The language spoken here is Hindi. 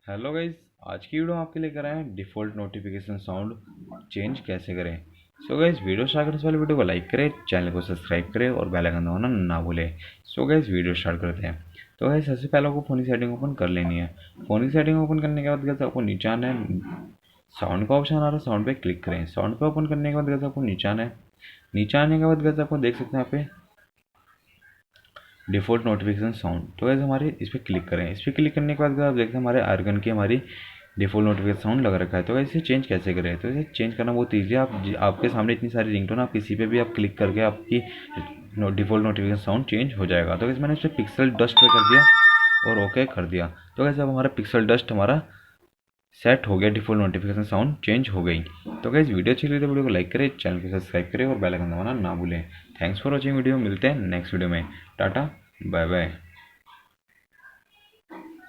Hello guys. आज की वीडियो में आपके लिए कर रहे हैं डिफ़ॉल्ट नोटिफिकेशन साउंड चेंज कैसे करें। सो गाइस, वीडियो स्टार्ट करने से पहले वीडियो को लाइक करें, चैनल को सब्सक्राइब करें और बेल आइकन दबाना ना भूलें। सो गाइस, वीडियो स्टार्ट करते हैं। तो गाइस, सबसे पहले आपको फ़ोन की सेटिंग ओपन कर लेनी है। फ़ोन की सेटिंग ओपन करने के बाद गाइस आपको नीचे आना है, साउंड का ऑप्शन आ रहा है, साउंड पे क्लिक करें। साउंड पे ओपन करने के बाद गाइस आपको नीचे आना है। नीचे आने के बाद गाइस आपको देख सकते हैं यहाँ पे डिफ़ॉल्ट नोटिफिकेशन साउंड। तो गाइस हमारे इस पर क्लिक करें। इस पर क्लिक करने के बाद आप देखते हैं हमारे आर्गन की हमारी डिफ़ॉल्ट नोटिफिकेशन साउंड लग रखा है। तो इसे चेंज कैसे करें? तो इसे चेंज करना बहुत ईजी है। आपके सामने इतनी सारी रिंगटोन, आप किसी पे भी आप क्लिक करके आपकी डिफ़ॉल्ट नोटिफिकेशन साउंड चेंज हो जाएगा। तो मैंने इस पर पिक्सल डस्ट पे कर दिया और ओके कर दिया। तो वैसे अब हमारा पिक्सल डस्ट हमारा सेट हो गया, डिफ़ॉल्ट नोटिफिकेशन साउंड चेंज हो गई। तो गाइस, वीडियो अच्छी लगी तो वीडियो को लाइक करें, चैनल को सब्सक्राइब करें और बेल आइकन दबाना ना भूलें। Thanks for watching video. मिलते हैं नेक्स्ट वीडियो में। Tata, bye bye.